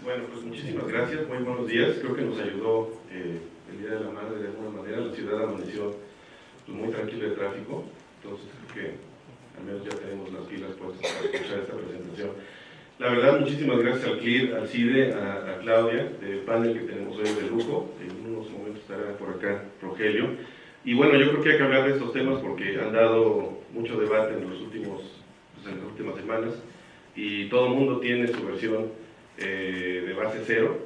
Bueno, pues muchísimas gracias, muy buenos días. Creo que nos ayudó el Día de la Madre de alguna manera. La ciudad amaneció pues, muy tranquila de tráfico, entonces creo que al menos ya tenemos las pilas puestas para escuchar esta presentación. La verdad, muchísimas gracias al CLIR, al CIDE, a Claudia, del panel que tenemos hoy de lujo. En unos momentos estará por acá Rogelio. Y bueno, yo creo que hay que hablar de estos temas porque han dado mucho debate en las últimas semanas y todo el mundo tiene su versión de base cero.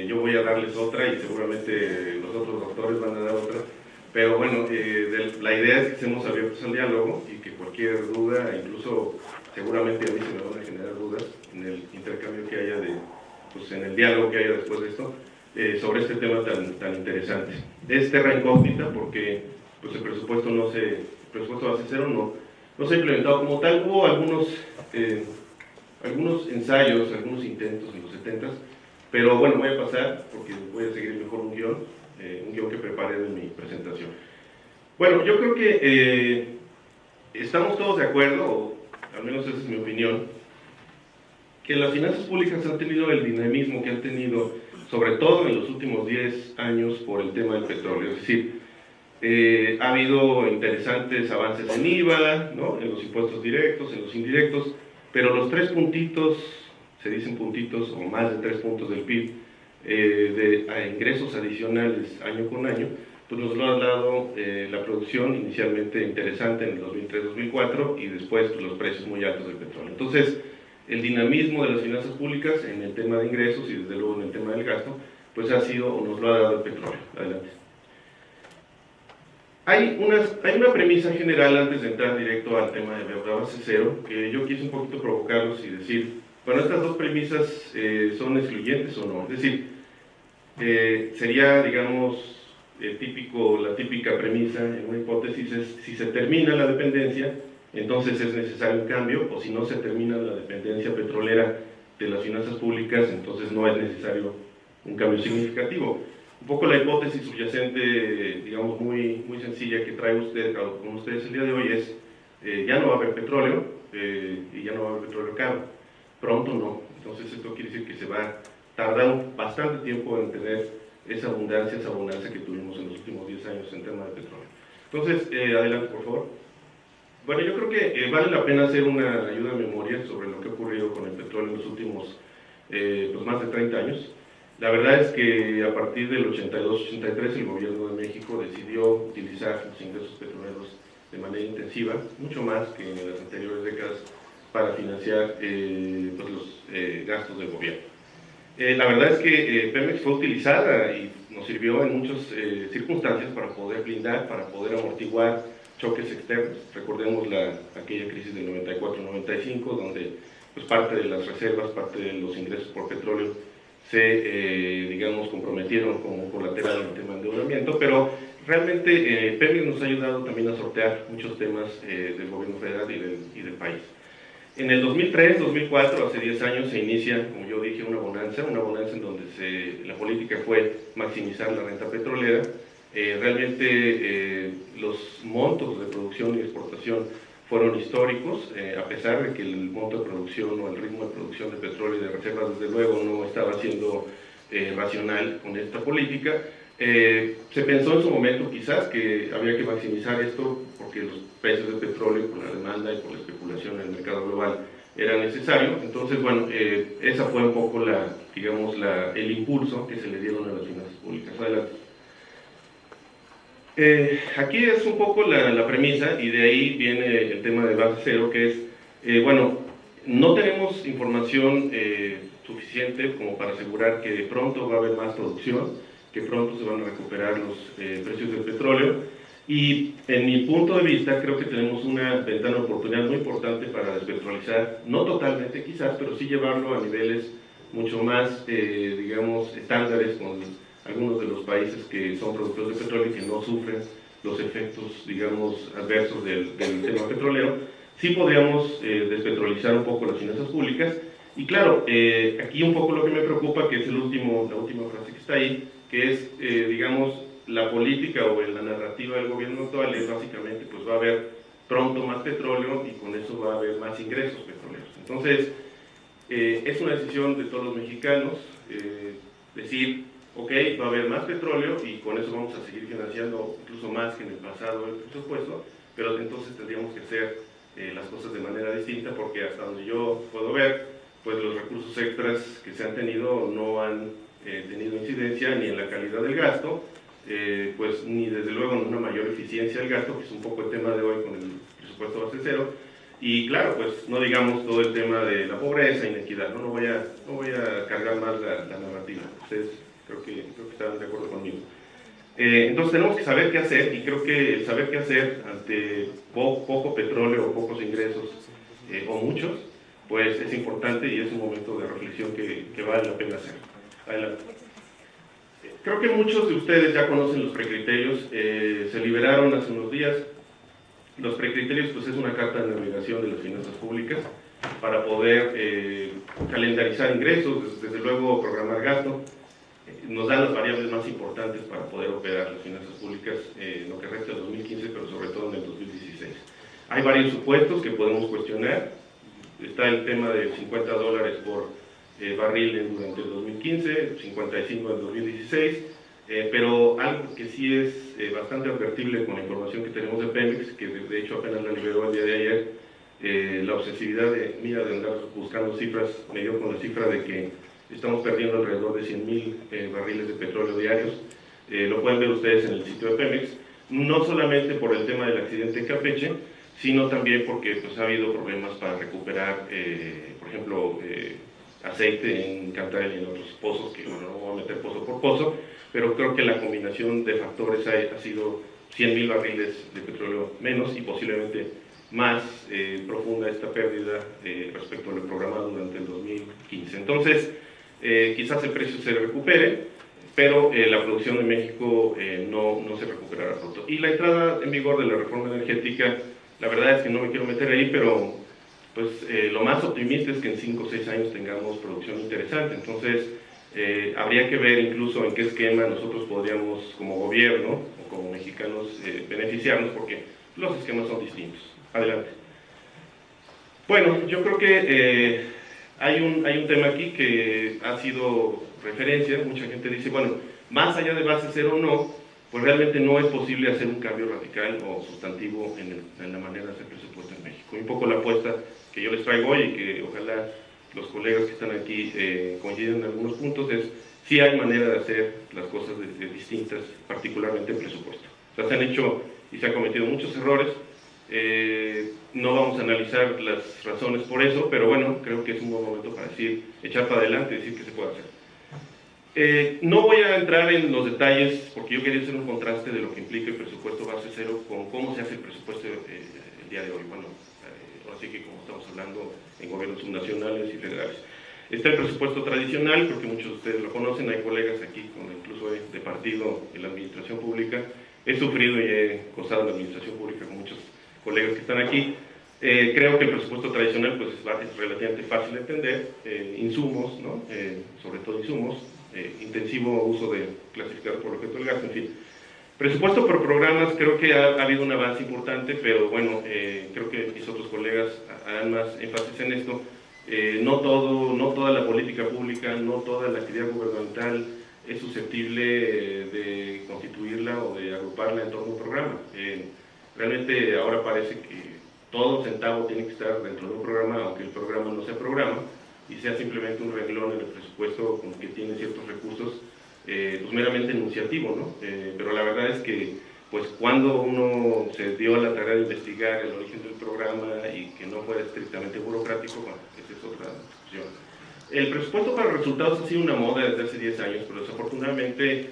Yo voy a darles otra y seguramente los otros doctores van a dar otra. Pero bueno, la idea es que estemos abiertos al diálogo y que cualquier duda, incluso seguramente a mí se me van a generar dudas en el intercambio que haya, pues en el diálogo que haya después de esto, sobre este tema tan interesante. Es terra incógnita porque pues, el presupuesto base cero no se ha implementado como tal. Hubo algunos ensayos, algunos intentos en los 70s, pero bueno, voy a pasar porque voy a seguir mejor un guión que preparé en mi presentación. Bueno, yo creo que estamos todos de acuerdo, o al menos esa es mi opinión, que las finanzas públicas han tenido el dinamismo que han tenido, sobre todo en los últimos 10 años, por el tema del petróleo. Es decir, ha habido interesantes avances en IVA, ¿no? En los impuestos directos, en los indirectos, pero los 3 puntitos, se dicen puntitos, o más de 3 puntos del PIB, de ingresos adicionales año con año, pues nos lo ha dado la producción inicialmente interesante en el 2003-2004 y después pues, los precios muy altos del petróleo. Entonces, el dinamismo de las finanzas públicas en el tema de ingresos y desde luego en el tema del gasto, pues ha sido o nos lo ha dado el petróleo. Adelante. Hay una premisa general antes de entrar directo al tema de la base cero, que yo quise un poquito provocarlos y decir, bueno, estas dos premisas son excluyentes o no. Es decir, sería, digamos, la típica premisa en una hipótesis es, si se termina la dependencia, entonces es necesario un cambio, o si no se termina la dependencia petrolera de las finanzas públicas, entonces no es necesario un cambio significativo. Un poco la hipótesis subyacente, digamos, muy sencilla que trae con ustedes el día de hoy es, ya no va a haber petróleo, y ya no va a haber petróleo caro. Pronto no. Entonces esto quiere decir que se va a tardar bastante tiempo en tener esa abundancia que tuvimos en los últimos 10 años en tema de petróleo. Entonces, adelante por favor. Bueno, yo creo que vale la pena hacer una ayuda de memoria sobre lo que ha ocurrido con el petróleo en los últimos pues más de 30 años. La verdad es que a partir del 82-83 el gobierno de México decidió utilizar los ingresos petroleros de manera intensiva, mucho más que en las anteriores décadas, para financiar pues los gastos del gobierno. La verdad es que Pemex fue utilizada y nos sirvió en muchas circunstancias para poder blindar, para poder amortiguar choques externos. Recordemos aquella crisis del 94-95, donde pues, parte de las reservas, parte de los ingresos por petróleo se, digamos, comprometieron como colateral en el tema de endeudamiento, pero realmente Pemex nos ha ayudado también a sortear muchos temas del gobierno federal y del país. En el 2003-2004, hace 10 años, se inicia, como yo dije, una bonanza en donde la política fue maximizar la renta petrolera. Realmente los montos de producción y exportación fueron históricos, a pesar de que el monto de producción o el ritmo de producción de petróleo y de reservas, desde luego, no estaba siendo racional con esta política. Se pensó en su momento quizás que había que maximizar esto porque los precios del petróleo, por la demanda y por la especulación en el mercado global, era necesario. Entonces, bueno, esa fue un poco el impulso que se le dieron a las finanzas públicas. Adelante. Aquí es un poco la premisa y de ahí viene el tema de base cero, que es, bueno, no tenemos información suficiente como para asegurar que pronto va a haber más producción, que pronto se van a recuperar los precios del petróleo, y en mi punto de vista creo que tenemos una ventana de oportunidad muy importante para despetrolizar, no totalmente quizás, pero sí llevarlo a niveles mucho más, digamos, estándares con algunos de los países que son productores de petróleo y que no sufren los efectos, digamos, adversos del tema petrolero. Sí podríamos despetrolizar un poco las finanzas públicas. Y claro, aquí un poco lo que me preocupa, que es la última frase que está ahí, que es, digamos, la política o la narrativa del gobierno actual es básicamente, pues va a haber pronto más petróleo y con eso va a haber más ingresos petroleros. Entonces, Es una decisión de todos los mexicanos, decir, ok, va a haber más petróleo y con eso vamos a seguir financiando incluso más que en el pasado el presupuesto, pero entonces tendríamos que hacer las cosas de manera distinta, porque hasta donde yo puedo ver, pues los recursos extras que se han tenido no han tenido incidencia ni en la calidad del gasto, pues ni desde luego en una mayor eficiencia del gasto, que es un poco el tema de hoy con el presupuesto base cero, y claro, pues no digamos todo el tema de la pobreza, inequidad, no voy a cargar más la narrativa, ustedes creo que estarán de acuerdo conmigo. Entonces tenemos que saber qué hacer, y creo que el saber qué hacer ante poco petróleo o pocos ingresos, o muchos, pues es importante y es un momento de reflexión que vale la pena hacer. Adelante. Creo que muchos de ustedes ya conocen los precriterios, se liberaron hace unos días. Los precriterios pues es una carta de navegación de las finanzas públicas para poder calendarizar ingresos, desde luego programar gasto. Nos dan las variables más importantes para poder operar las finanzas públicas en lo que resta del 2015, pero sobre todo en el 2016. Hay varios supuestos que podemos cuestionar. Está el tema de $50 por barril durante el 2015, 55 en el 2016, pero algo que sí es bastante advertible con la información que tenemos de Pemex, que de hecho apenas la liberó el día de ayer, la obsesividad mía de andar buscando cifras me dio con la cifra de que estamos perdiendo alrededor de 100,000 barriles de petróleo diarios. Lo pueden ver ustedes en el sitio de Pemex, no solamente por el tema del accidente en Campeche, sino también porque pues, ha habido problemas para recuperar, por ejemplo, aceite en Cantarell y en otros pozos, que bueno, no voy a meter pozo por pozo, pero creo que la combinación de factores ha sido 100,000 barriles de petróleo menos y posiblemente más profunda esta pérdida respecto a lo programado durante el 2015. Entonces, quizás el precio se recupere, pero la producción en México no se recuperará pronto. Y la entrada en vigor de la reforma energética, la verdad es que no me quiero meter ahí, pero pues lo más optimista es que en 5 o 6 años tengamos producción interesante. Entonces, habría que ver incluso en qué esquema nosotros podríamos, como gobierno o como mexicanos, beneficiarnos, porque los esquemas son distintos. Adelante. Bueno, yo creo que hay un tema aquí que ha sido referencia. Mucha gente dice, bueno, más allá de base cero o no, pues realmente no es posible hacer un cambio radical o sustantivo en la manera de hacer presupuesto en México. Y un poco la apuesta que yo les traigo hoy, y que ojalá los colegas que están aquí coinciden en algunos puntos, es sí hay manera de hacer las cosas distintas, particularmente en presupuesto. O sea, se han hecho y se han cometido muchos errores. No vamos a analizar las razones por eso, pero bueno, creo que es un buen momento para decir, echar para adelante y decir que se puede hacer. No voy a entrar en los detalles, porque yo quería hacer un contraste de lo que implica el presupuesto base cero con cómo se hace el presupuesto el día de hoy. Bueno, ahora sí que como estamos hablando en gobiernos subnacionales y federales. Está el presupuesto tradicional, creo que muchos de ustedes lo conocen, hay colegas aquí, incluso de partido en la administración pública. He sufrido y he gozado en la administración pública con muchos colegas que están aquí. Creo que el presupuesto tradicional pues, es relativamente fácil de entender, insumos, ¿no? Sobre todo insumos, intensivo uso de clasificar por objeto del gasto, en fin. Presupuesto por programas, creo que ha habido un avance importante, pero bueno, creo que mis otros colegas harán más énfasis en esto. No toda la política pública, no toda la actividad gubernamental es susceptible de constituirla o de agruparla en torno a un programa. Realmente ahora parece que todo centavo tiene que estar dentro de un programa, aunque el programa no sea programa, y sea simplemente un renglón en el presupuesto con que tiene ciertos recursos, pues meramente enunciativo, ¿no? Pero la verdad es que, pues cuando uno se dio a la tarea de investigar el origen del programa y que no fuera estrictamente burocrático, bueno, esa es otra discusión. El presupuesto para resultados ha sido una moda desde hace 10 años, pero desafortunadamente,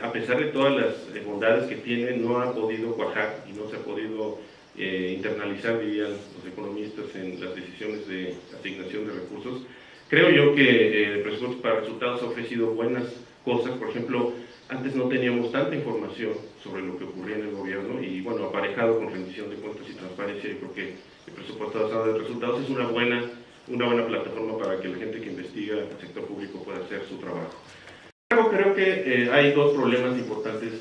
a pesar de todas las bondades que tiene, no ha podido cuajar y no se ha podido internalizar, dirían los economistas, en las decisiones de asignación de recursos. Creo yo que el presupuesto para resultados ha ofrecido buenas cosas. Por ejemplo, antes no teníamos tanta información sobre lo que ocurría en el gobierno y, bueno, aparejado con rendición de cuentas y transparencia, yo creo que el presupuesto basado en resultados es una buena plataforma para que la gente que investiga el sector público pueda hacer su trabajo. Creo que hay dos problemas importantes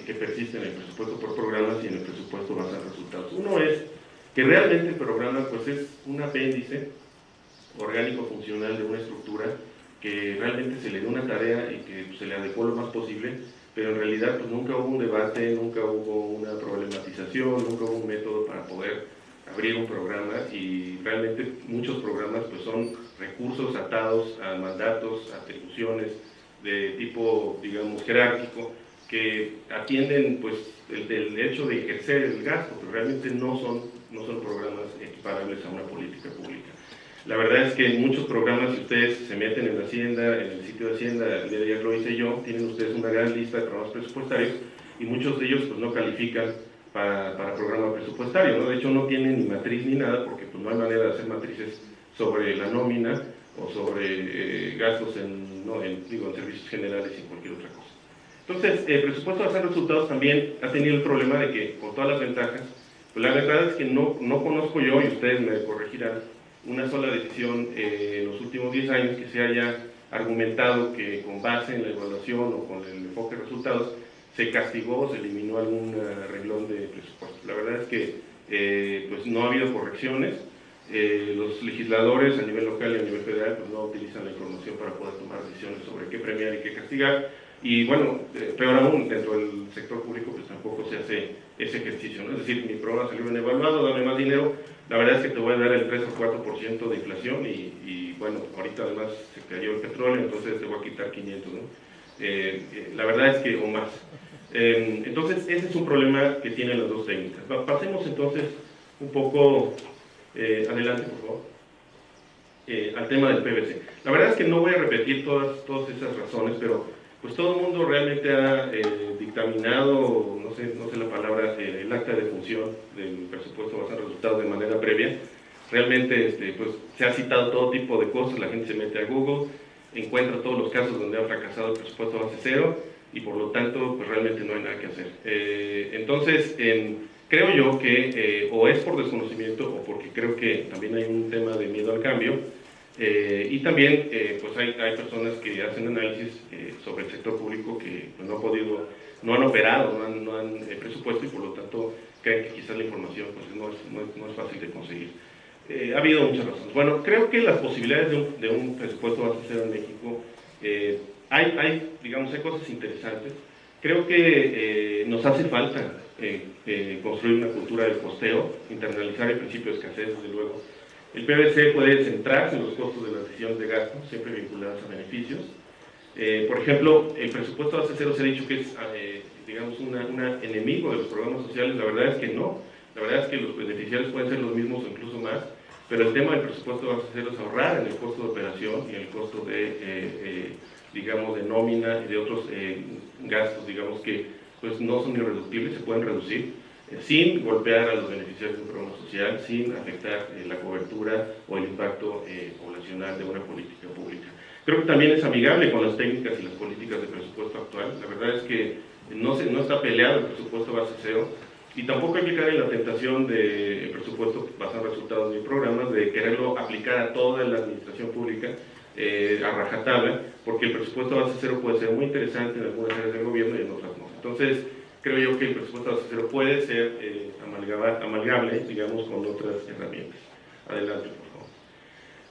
que persisten en el presupuesto por programas y en el presupuesto basado en resultados. Uno es que realmente el programa pues, es un apéndice orgánico funcional de una estructura, que realmente se le dé una tarea y que pues, se le adecuó lo más posible, pero en realidad pues, nunca hubo un debate, nunca hubo una problematización, nunca hubo un método para poder abrir un programa, y realmente muchos programas pues, son recursos atados a mandatos, atribuciones de tipo, digamos, jerárquico, que atienden pues, el hecho de ejercer el gasto, pero realmente no son programas equiparables a una política pública. La verdad es que en muchos programas, si ustedes se meten en Hacienda, en el sitio de Hacienda, el día de ayer lo hice yo, tienen ustedes una gran lista de programas presupuestarios, y muchos de ellos pues, no califican para programa presupuestario, ¿no? De hecho no tienen ni matriz ni nada, porque pues, no hay manera de hacer matrices sobre la nómina o sobre gastos en servicios generales y cualquier otra cosa. Entonces, el presupuesto basado en resultados también ha tenido el problema de que, con todas las ventajas, pues la verdad es que no conozco yo, y ustedes me corregirán, una sola decisión en los últimos 10 años que se haya argumentado que con base en la evaluación o con el enfoque de resultados se castigó o se eliminó algún renglón de presupuesto. La verdad es que pues no ha habido correcciones. Los legisladores a nivel local y a nivel federal pues no utilizan la información para poder tomar decisiones sobre qué premiar y qué castigar, y bueno, peor aún, dentro del sector público pues tampoco se hace ese ejercicio, ¿no? Es decir, mi programa salió bien evaluado, dame más dinero, la verdad es que te voy a dar el 3 o 4% de inflación, y bueno, ahorita además se cayó el petróleo, entonces te voy a quitar 500, ¿no? La verdad es que, o más. Entonces, ese es un problema que tienen las dos técnicas. Pasemos entonces un poco adelante, por favor, al tema del PVC. La verdad es que no voy a repetir todas esas razones, pero pues todo el mundo realmente ha dictaminado, no sé la palabra, el acta de función del presupuesto basado en resultados de manera previa. Realmente pues, se ha citado todo tipo de cosas, la gente se mete a Google, encuentra todos los casos donde ha fracasado el presupuesto base cero, y por lo tanto pues realmente no hay nada que hacer. Entonces, creo yo que o es por desconocimiento o porque creo que también hay un tema de miedo al cambio, y también pues hay personas que hacen análisis sobre el sector público que pues, no han operado, no han presupuesto, y por lo tanto creen que quizás la información pues, no es fácil de conseguir. Ha habido muchas razones. Bueno, creo que las posibilidades de un presupuesto base cero en México, hay cosas interesantes. Creo que nos hace falta construir una cultura del costeo, internalizar el principio de escasez, desde luego. El PVC puede centrarse en los costos de las decisiones de gasto, siempre vinculadas a beneficios. Por ejemplo, el presupuesto base cero se ha dicho que es, un enemigo de los programas sociales. La verdad es que no. La verdad es que los beneficiarios pueden ser los mismos o incluso más, pero el tema del presupuesto base cero es ahorrar en el costo de operación y en el costo de nómina y de otros gastos, que pues no son irreductibles, se pueden reducir sin golpear a los beneficiarios de un programa social, sin afectar la cobertura o el impacto poblacional de una política pública. Creo que también es amigable con las técnicas y las políticas de presupuesto actual. La verdad es que no está peleado el presupuesto base cero, y tampoco hay que caer en la tentación del presupuesto basado en resultados de programas, de quererlo aplicar a toda la administración pública a rajatabla, porque el presupuesto base cero puede ser muy interesante en algunas áreas del gobierno y en otras no. Entonces, creo yo que el presupuesto base cero puede ser amalgable, con otras herramientas. Adelante, por favor.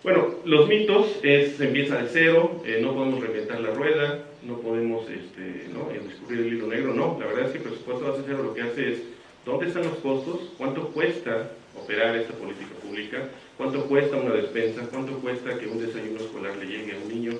Bueno, los mitos se empieza de cero, no podemos reinventar la rueda, no podemos descubrir el hilo negro. No, la verdad es que el presupuesto base cero lo que hace es, ¿dónde están los costos? ¿Cuánto cuesta operar esta política pública? ¿Cuánto cuesta una despensa? ¿Cuánto cuesta que un desayuno escolar le llegue a un niño?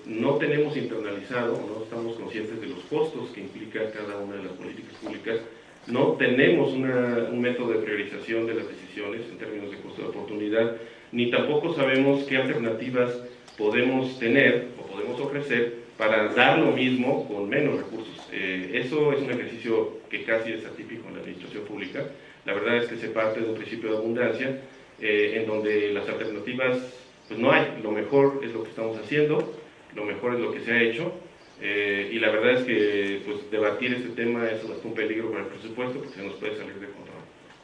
No tenemos internalizado, no estamos conscientes de los costos que implica cada una de las políticas públicas. No tenemos un método de priorización de las decisiones en términos de costo de oportunidad, ni tampoco sabemos qué alternativas podemos tener o podemos ofrecer para dar lo mismo con menos recursos. Eso es un ejercicio que casi es atípico en la administración pública. La verdad es que se parte de un principio de abundancia, en donde las alternativas pues no hay. Lo mejor es lo que estamos haciendo, lo mejor es lo que se ha hecho, y la verdad es que pues, debatir este tema es un peligro para el presupuesto, porque se nos puede salir de control.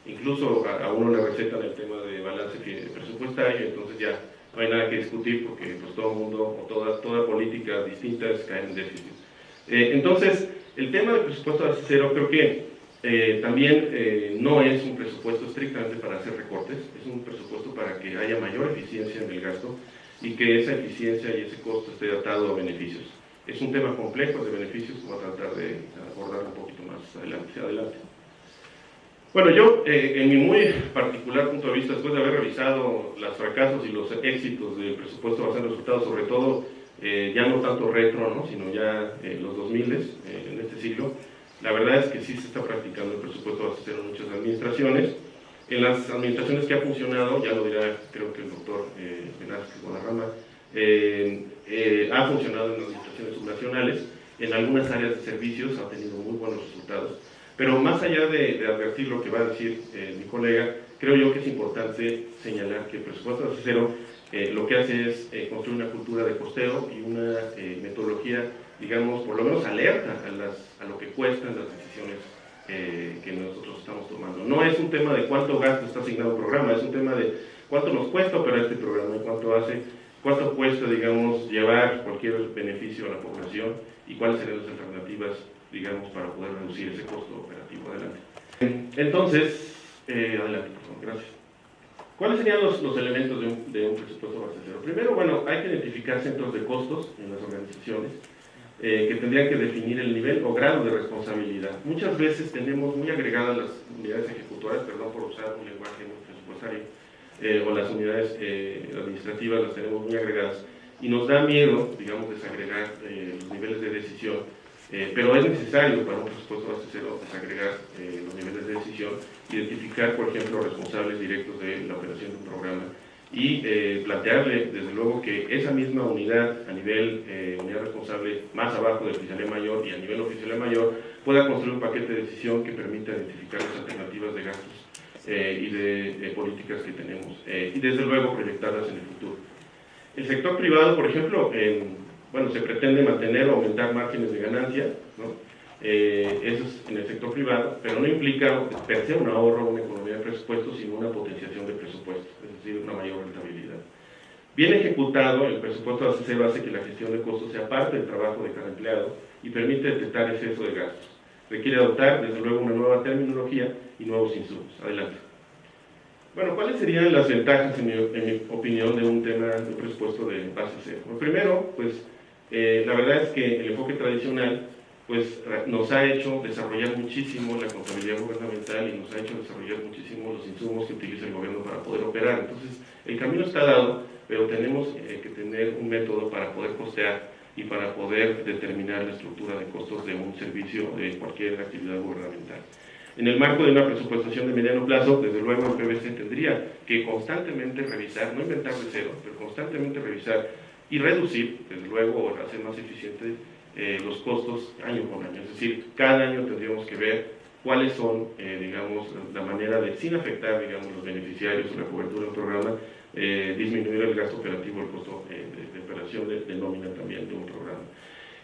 Incluso a uno le recetan el tema de balance presupuestario, entonces ya no hay nada que discutir, porque pues, todo el mundo o toda política distinta cae en déficit. Entonces, el tema del presupuesto base cero, creo que También no es un presupuesto estrictamente para hacer recortes, es un presupuesto para que haya mayor eficiencia en el gasto y que esa eficiencia y ese costo esté atado a beneficios. Es un tema complejo de beneficios que voy a tratar de abordar un poquito más adelante. Bueno, yo, en mi muy particular punto de vista, después de haber revisado los fracasos y los éxitos del presupuesto basado en resultados, sobre todo ya no tanto retro, ¿no?, sino ya los 2000 en este siglo, la verdad es que sí se está practicando el presupuesto base cero en muchas administraciones. En las administraciones que ha funcionado, ya lo dirá creo que el doctor Velázquez Guadarrama, ha funcionado en las administraciones subnacionales, en algunas áreas de servicios ha tenido muy buenos resultados, pero más allá de advertir lo que va a decir mi colega, creo yo que es importante señalar que el presupuesto base cero lo que hace es construir una cultura de costeo y una metodología, digamos, por lo menos alerta a lo que cuestan las decisiones que nosotros estamos tomando. No es un tema de cuánto gasto está asignado un programa, es un tema de cuánto nos cuesta operar este programa y cuánto cuesta, digamos, llevar cualquier beneficio a la población y cuáles serían las alternativas, digamos, para poder reducir ese costo operativo. Adelante. Entonces, adelante, por favor, gracias. ¿Cuáles serían los elementos de un presupuesto base cero? Primero, bueno, hay que identificar centros de costos en las organizaciones que tendrían que definir el nivel o grado de responsabilidad. Muchas veces tenemos muy agregadas las unidades ejecutoras, perdón por usar un lenguaje muy presupuestario, o las unidades administrativas las tenemos muy agregadas, y nos da miedo, digamos, desagregar los niveles de decisión, pero es necesario para un presupuesto base cero desagregar los niveles de decisión, identificar, por ejemplo, responsables directos de la operación de un programa, y plantearle, desde luego, que esa misma unidad, a nivel unidad responsable más abajo de oficialía mayor y a nivel oficialía mayor, pueda construir un paquete de decisión que permita identificar las alternativas de gastos y de políticas que tenemos, y desde luego proyectarlas en el futuro. El sector privado, por ejemplo, bueno, se pretende mantener o aumentar márgenes de ganancia, ¿no? Eso es en el sector privado, pero no implica per se un ahorro, una economía de presupuesto, sino una potenciación de presupuesto, es decir, una mayor rentabilidad. Bien ejecutado, el presupuesto base cero hace que la gestión de costos sea parte del trabajo de cada empleado y permite detectar exceso de gastos. Requiere adoptar, desde luego, una nueva terminología y nuevos insumos. Adelante. Bueno, ¿cuáles serían las ventajas, en mi opinión, de un tema de un presupuesto de base cero? Bueno, primero, pues, la verdad es que el enfoque tradicional pues nos ha hecho desarrollar muchísimo la contabilidad gubernamental y nos ha hecho desarrollar muchísimo los insumos que utiliza el gobierno para poder operar. Entonces, el camino está dado, pero tenemos que tener un método para poder costear y para poder determinar la estructura de costos de un servicio de cualquier actividad gubernamental. En el marco de una presupuestación de mediano plazo, desde luego el PBC tendría que constantemente revisar, no inventar de cero, pero constantemente revisar y reducir, desde luego, hacer más eficiente los costos año con año. Es decir, cada año tendríamos que ver cuáles son, digamos, la manera de, sin afectar, digamos, los beneficiarios o la cobertura del programa, disminuir el gasto operativo, el costo de operación de nómina también de un programa.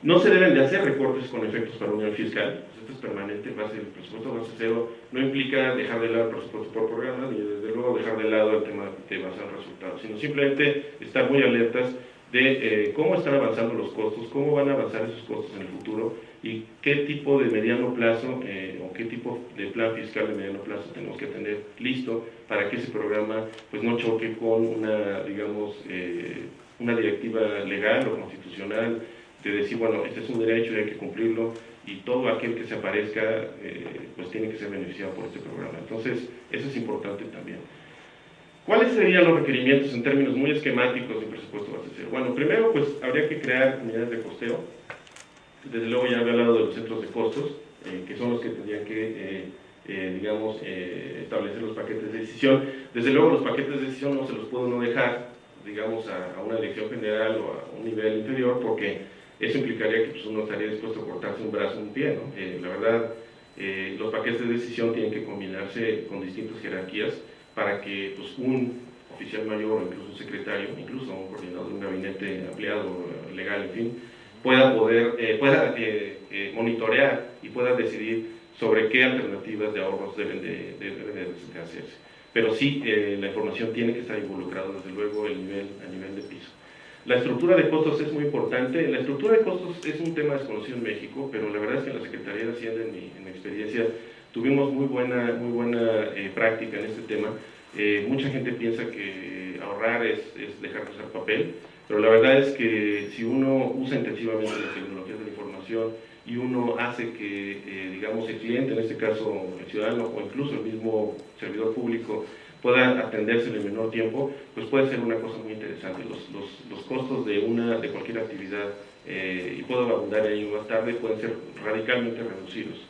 No se deben de hacer recortes con efectos para unión fiscal, pues esto es permanente. El presupuesto base cero no implica dejar de lado el presupuesto por programa, ni desde luego dejar de lado el tema de basar resultados, sino simplemente estar muy alertas de cómo están avanzando los costos, cómo van a avanzar esos costos en el futuro y qué tipo de mediano plazo o qué tipo de plan fiscal de mediano plazo tenemos que tener listo para que ese programa pues no choque con una, digamos, una directiva legal o constitucional de decir, bueno, este es un derecho y hay que cumplirlo, y todo aquel que se aparezca pues tiene que ser beneficiado por este programa. Entonces, eso es importante también. ¿Cuáles serían los requerimientos en términos muy esquemáticos de un presupuesto base cero? Bueno, primero, pues habría que crear unidades de costeo. Desde luego ya había hablado de los centros de costos, que son los que tendrían que, digamos, establecer los paquetes de decisión. Desde luego los paquetes de decisión no se los puedo no dejar, digamos, a una dirección general o a un nivel inferior, porque eso implicaría que pues, uno estaría dispuesto a cortarse un brazo o un pie, ¿no? La verdad, los paquetes de decisión tienen que combinarse con distintas jerarquías para que pues, un oficial mayor o incluso un secretario, incluso un coordinador de un gabinete ampliado, legal, en fin, pueda monitorear y pueda decidir sobre qué alternativas de ahorros deben de hacerse. Pero sí, la información tiene que estar involucrada, desde luego, a nivel de piso. La estructura de costos es muy importante. La estructura de costos es un tema desconocido en México, pero la verdad es que en la Secretaría de Hacienda, en mi experiencia, tuvimos muy buena práctica en este tema. Mucha gente piensa que ahorrar es dejar de usar papel, pero la verdad es que si uno usa intensivamente las tecnologías de la información y uno hace que, digamos, el cliente, en este caso el ciudadano o incluso el mismo servidor público, pueda atenderse en el menor tiempo, pues puede ser una cosa muy interesante. Los costos de cualquier actividad, y puedo abundar en ello más tarde, pueden ser radicalmente reducidos.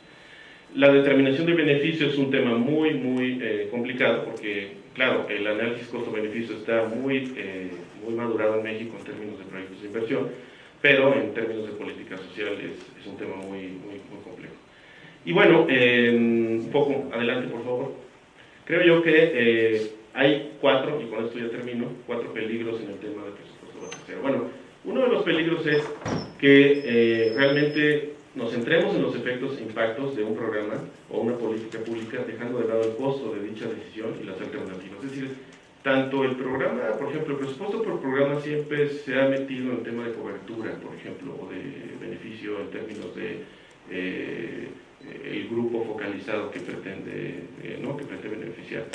La determinación de beneficio es un tema muy complicado porque, claro, el análisis costo-beneficio está muy madurado en México en términos de proyectos de inversión, pero en términos de política social es un tema muy complejo. Y bueno, un poco adelante, por favor. Creo yo que hay cuatro, y con esto ya termino, cuatro peligros en el tema del presupuesto base cero. Bueno, uno de los peligros es que realmente nos centremos en los efectos e impactos de un programa o una política pública, dejando de lado el costo de dicha decisión y las alternativas. Es decir, tanto el programa, por ejemplo, el presupuesto por programa siempre se ha metido en el tema de cobertura, por ejemplo, o de beneficio en términos de el grupo focalizado que pretende beneficiar.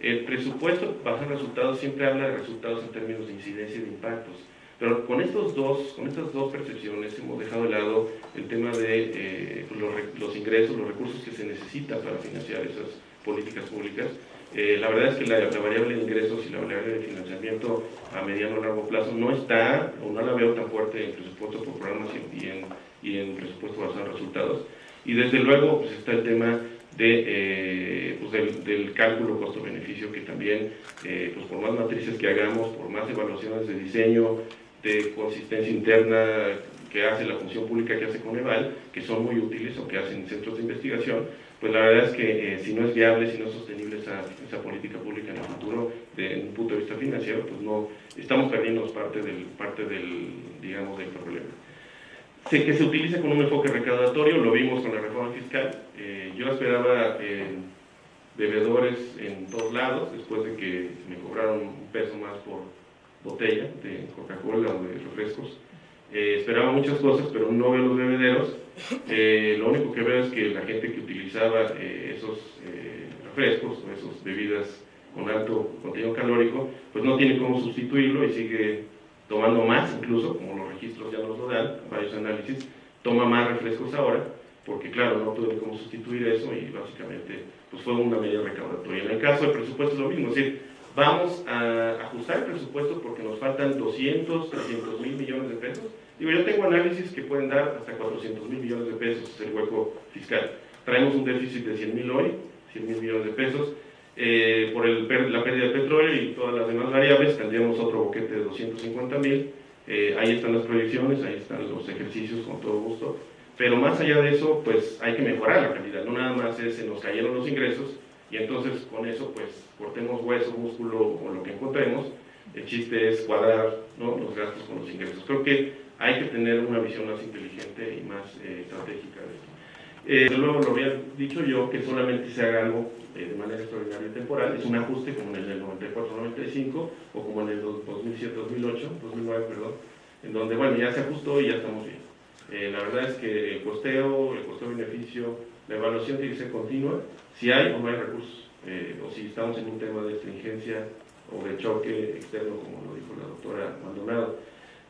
El presupuesto basado en resultados siempre habla de resultados en términos de incidencia y de impactos. Pero con estas dos percepciones hemos dejado de lado el tema de los ingresos, los recursos que se necesitan para financiar esas políticas públicas. La verdad es que la variable de ingresos y la variable de financiamiento a mediano o largo plazo no está, o no la veo tan fuerte en presupuesto por programas y en presupuesto basado en resultados. Y desde luego pues está el tema del cálculo costo-beneficio, que también, pues por más matrices que hagamos, por más evaluaciones de diseño, de consistencia interna que hace la función pública, que hace Coneval, que son muy útiles, o que hacen centros de investigación, pues la verdad es que si no es viable, si no es sostenible esa política pública en el futuro, desde un punto de vista financiero, pues no, estamos perdiendo parte del digamos, del problema. Sé que se utiliza con un enfoque recaudatorio, lo vimos con la reforma fiscal. Yo esperaba bebedores en todos lados, después de que me cobraron un peso más por botella de Coca-Cola o de refrescos. Esperaba muchas cosas, pero no veo los bebederos. Lo único que veo es que la gente que utilizaba esos refrescos o esas bebidas con alto contenido calórico, pues no tiene cómo sustituirlo y sigue tomando más, incluso, como los registros ya nos lo dan, varios análisis, toma más refrescos ahora, porque claro, no tuve cómo sustituir eso y básicamente pues fue una medida recaudatoria. En el caso del presupuesto es lo mismo, es decir, vamos a ajustar el presupuesto porque nos faltan 200, 300 mil millones de pesos. Digo, yo tengo análisis que pueden dar hasta 400 mil millones de pesos el hueco fiscal. Traemos un déficit de 100 mil hoy, 100 mil millones de pesos. Por la pérdida de petróleo y todas las demás variables, tendríamos otro boquete de 250 mil. Ahí están las proyecciones, ahí están los ejercicios, con todo gusto. Pero más allá de eso, pues hay que mejorar la calidad. No nada más es, se nos cayeron los ingresos, y entonces con eso pues cortemos hueso, músculo o lo que encontremos. El chiste es cuadrar, ¿no?, los gastos con los ingresos. Creo que hay que tener una visión más inteligente y más estratégica de esto. Luego lo había dicho yo, que solamente se haga algo de manera extraordinaria y temporal, es un ajuste como en el 94-95 o como en el 2009, perdón, en donde bueno, ya se ajustó y ya estamos bien. La verdad es que el costo-beneficio, la evaluación tiene que ser continua, si hay o no hay recursos, o si estamos en un tema de stringencia o de choque externo, como lo dijo la doctora Maldonado.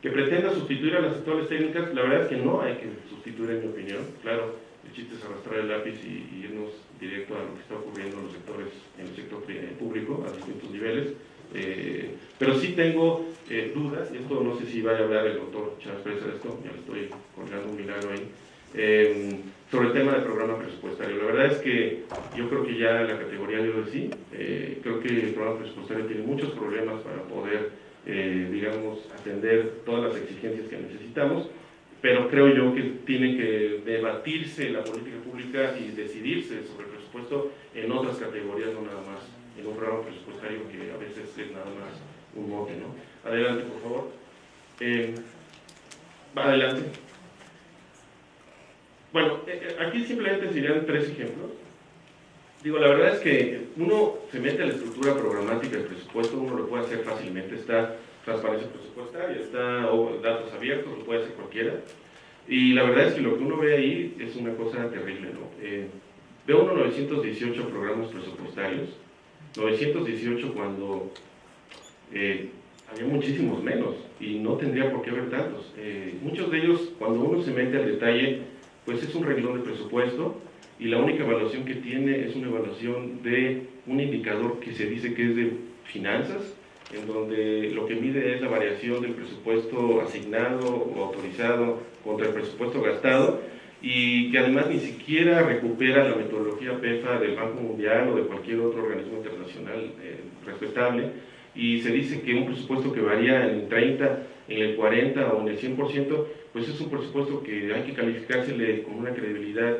Que pretenda sustituir a las actuales técnicas, la verdad es que no hay que sustituir, en mi opinión. Claro, el chiste es arrastrar el lápiz y irnos directo a lo que está ocurriendo en los sectores, en el sector público, a distintos niveles. Pero sí tengo dudas, y esto no sé si vaya a hablar el doctor Chávez Presa de esto, ya le estoy colgando un milagro ahí, sobre el tema del programa presupuestario. La verdad es que yo creo que ya la categoría dio de sí. Creo que el programa presupuestario tiene muchos problemas para poder, digamos, atender todas las exigencias que necesitamos, pero creo yo que tiene que debatirse la política pública y decidirse sobre el presupuesto en otras categorías, no nada más en un programa presupuestario que a veces es nada más un mote, ¿no? Adelante, por favor. Adelante. Bueno, aquí simplemente serían 3 ejemplos. Digo, la verdad es que uno se mete a la estructura programática del presupuesto, uno lo puede hacer fácilmente, está transparencia presupuestaria, está datos abiertos, lo puede hacer cualquiera, y la verdad es que lo que uno ve ahí es una cosa terrible, ¿no? Veo uno 918 programas presupuestarios, 918 cuando había muchísimos menos y no tendría por qué haber tantos. Muchos de ellos, cuando uno se mete al detalle, pues es un renglón de presupuesto y la única evaluación que tiene es una evaluación de un indicador que se dice que es de finanzas, en donde lo que mide es la variación del presupuesto asignado o autorizado contra el presupuesto gastado, y que además ni siquiera recupera la metodología PEFA del Banco Mundial o de cualquier otro organismo internacional respetable, y se dice que un presupuesto que varía en el 30, en el 40 o en el 100%, pues es un presupuesto que hay que calificársele con una credibilidad